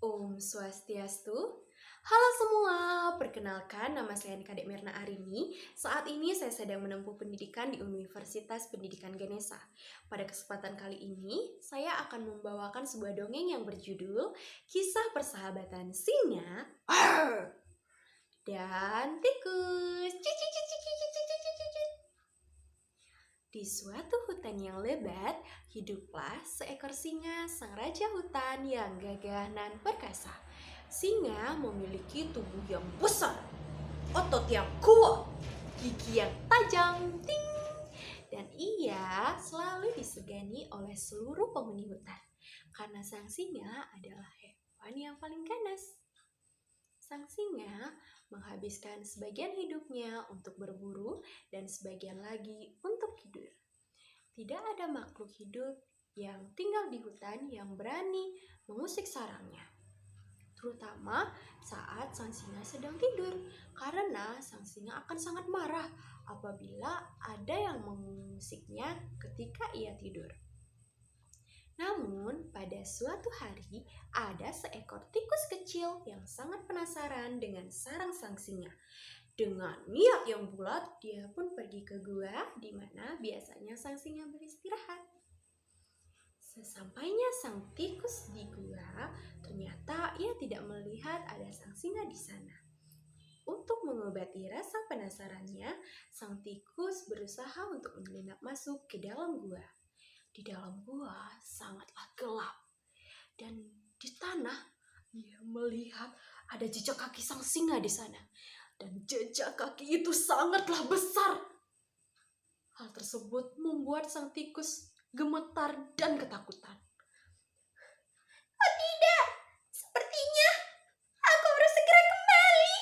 Om Swastiastu. Halo semua, perkenalkan nama saya Kadek Mirna Arini. Saat ini saya sedang menempuh pendidikan di Universitas Pendidikan Ganesha. Pada kesempatan kali ini, saya akan membawakan sebuah dongeng yang berjudul Kisah Persahabatan Singa dan Tikus. Di suatu hutan yang lebat, hiduplah seekor singa, sang raja hutan yang gagah dan perkasa. Singa memiliki tubuh yang besar, otot yang kuat, gigi yang tajam, ting, dan ia selalu disegani oleh seluruh penghuni hutan. Karena sang singa adalah hewan yang paling ganas. Sang singa menghabiskan sebagian hidupnya untuk berburu dan sebagian lagi untuk tidur. Tidak ada makhluk hidup yang tinggal di hutan yang berani mengusik sarangnya, terutama saat sang singa sedang tidur, karena sang singa akan sangat marah apabila ada yang mengusiknya ketika ia tidur. Namun, pada suatu hari, ada seekor tikus kecil yang sangat penasaran dengan sarang sang singa. Dengan niat yang bulat, dia pun pergi ke gua di mana biasanya sang singa beristirahat. Sesampainya sang tikus di gua, ternyata ia tidak melihat ada sang singa di sana. Untuk mengobati rasa penasarannya, sang tikus berusaha untuk menyelinap masuk ke dalam gua. Di dalam gua sangatlah gelap, dan di tanah ia melihat ada jejak kaki sang singa di sana, dan jejak kaki itu sangatlah besar. Hal tersebut membuat sang tikus gemetar dan ketakutan. Oh tidak, sepertinya aku harus segera kembali,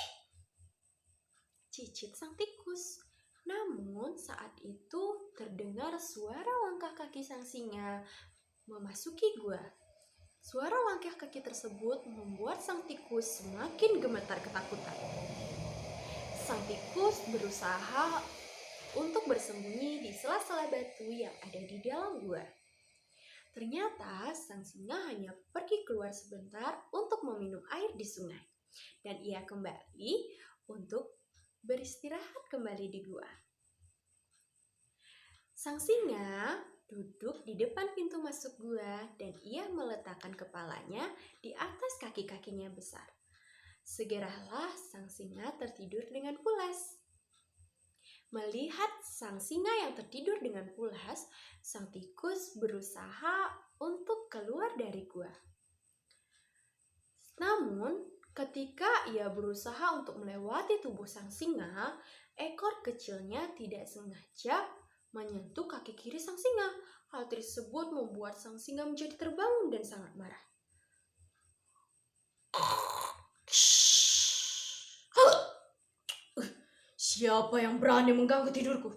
cicit sang tikus. Namun saat itu terdengar suara langkah kaki sang singa memasuki gua. Suara langkah kaki tersebut membuat sang tikus semakin gemetar ketakutan. Sang tikus berusaha untuk bersembunyi di sela-sela batu yang ada di dalam gua. Ternyata sang singa hanya pergi keluar sebentar untuk meminum air di sungai. Dan ia kembali untuk beristirahat kembali di gua. Sang singa duduk di depan pintu masuk gua dan ia meletakkan kepalanya di atas kaki-kakinya besar. Segeralah sang singa tertidur dengan pulas. Melihat sang singa yang tertidur dengan pulas, sang tikus berusaha untuk keluar dari gua. Namun, ketika ia berusaha untuk melewati tubuh sang singa, ekor kecilnya tidak sengaja menyentuh kaki kiri sang singa. Hal tersebut membuat sang singa menjadi terbangun dan sangat marah. Siapa yang berani mengganggu tidurku?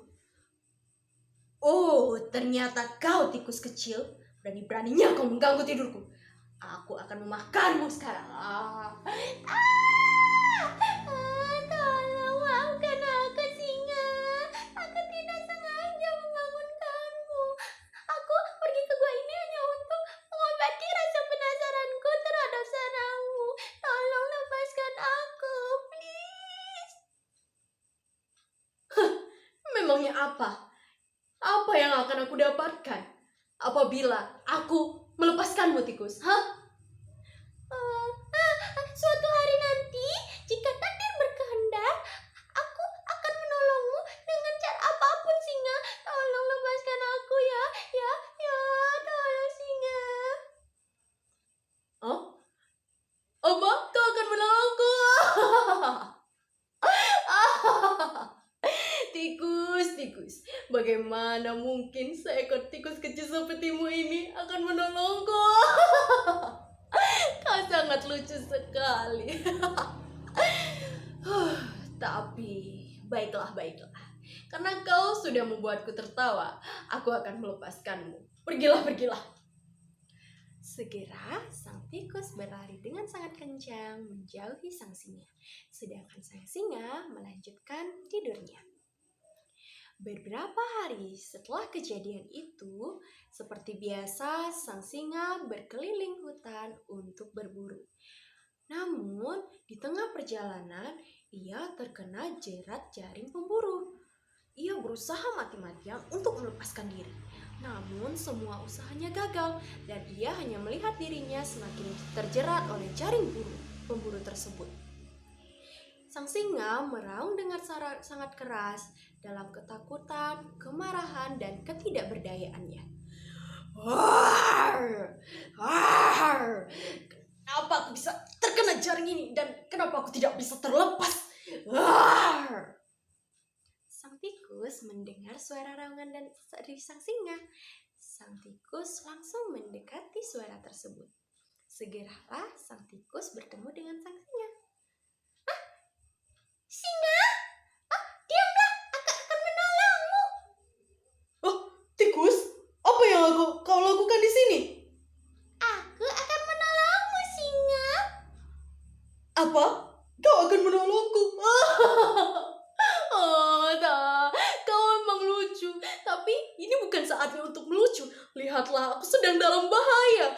Oh, ternyata kau tikus kecil. Berani-beraninya kau mengganggu tidurku. Aku akan memakanmu sekarang. Tolong maafkan aku, singa. Aku tidak sengaja membangunkanmu. Aku pergi ke gua ini hanya untuk mengobati rasa penasaranku terhadap sarangmu. Tolong lepaskan aku, please. Memangnya apa? Apa yang akan aku dapatkan apabila aku melepaskanmu, tikus? Suatu hari nanti, jika takdir berkehendak, aku akan menolongmu dengan cara apapun, singa. Tolong lepaskan aku ya, tolong, singa. Oh? Apa? Kau akan menolongku? Tikus, bagaimana mungkin seekor tikus kecil sepertimu ini akan menolongku? Kau sangat lucu sekali. Tapi baiklah. Karena kau sudah membuatku tertawa, aku akan melepaskanmu. Pergilah. Segera sang tikus berlari dengan sangat kencang menjauhi sang singa. Sedangkan sang singa melanjutkan tidurnya. Beberapa hari setelah kejadian itu, seperti biasa, sang singa berkeliling hutan untuk berburu. Namun, di tengah perjalanan, ia terkena jerat jaring pemburu. Ia berusaha mati-matian untuk melepaskan diri. Namun, semua usahanya gagal dan ia hanya melihat dirinya semakin terjerat oleh jaring pemburu tersebut. Sang singa meraung dengan sangat keras dalam ketakutan, kemarahan, dan ketidakberdayaannya. War! War! Kenapa aku bisa terkena jaring ini dan kenapa aku tidak bisa terlepas? War! Sang tikus mendengar suara raungan dari sang singa. Sang tikus langsung mendekati suara tersebut. Segeralah sang tikus bertemu dengan sang singa. Singa, diamlah, aku akan menolongmu. Oh, tikus, apa yang kau lakukan di sini? Aku akan menolongmu, singa. Apa? Kau akan menolongku? Oh, tak. Kau emang lucu. Tapi ini bukan saatnya untuk melucu. Lihatlah, aku sedang dalam bahaya.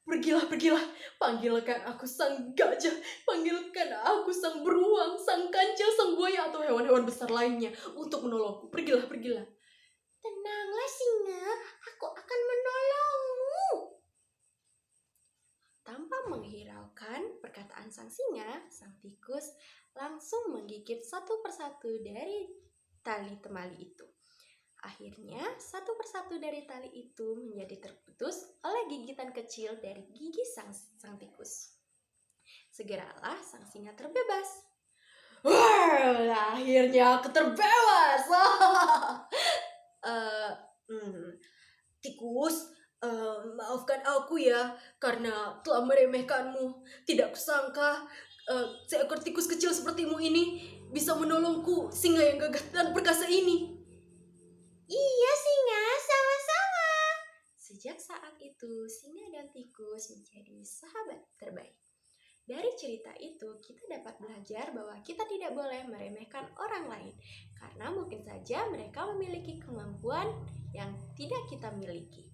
Pergilah, pergilah. Panggilkan aku sang gajah. Panggilkan aku sang beruang, sang kancil, sang buaya, atau hewan-hewan besar lainnya untuk menolongku. Pergilah, pergilah. Tenanglah, singa. Aku akan menolongmu. Tanpa menghiraukan perkataan sang singa, sang tikus langsung menggigit satu persatu dari tali temali itu. Akhirnya, satu persatu dari tali itu menjadi terputus oleh gigitan kecil dari gigi sang tikus. Segeralah sang singa terbebas. Wah, akhirnya aku terbebas. Tikus, maafkan aku ya karena telah meremehkanmu. Tidak kusangka seekor tikus kecil sepertimu ini bisa menolongku, singa yang gagah dan perkasa ini. Iya, singa, sama-sama. Sejak saat itu, singa dan tikus menjadi sahabat terbaik. Dari cerita itu, kita dapat belajar bahwa kita tidak boleh meremehkan orang lain, karena mungkin saja mereka memiliki kemampuan yang tidak kita miliki.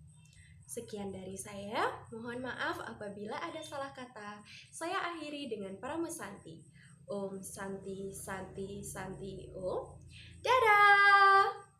Sekian dari saya, mohon maaf apabila ada salah kata. Saya akhiri dengan Pramusanti. Om Santi Santi Santi Om. Dadah!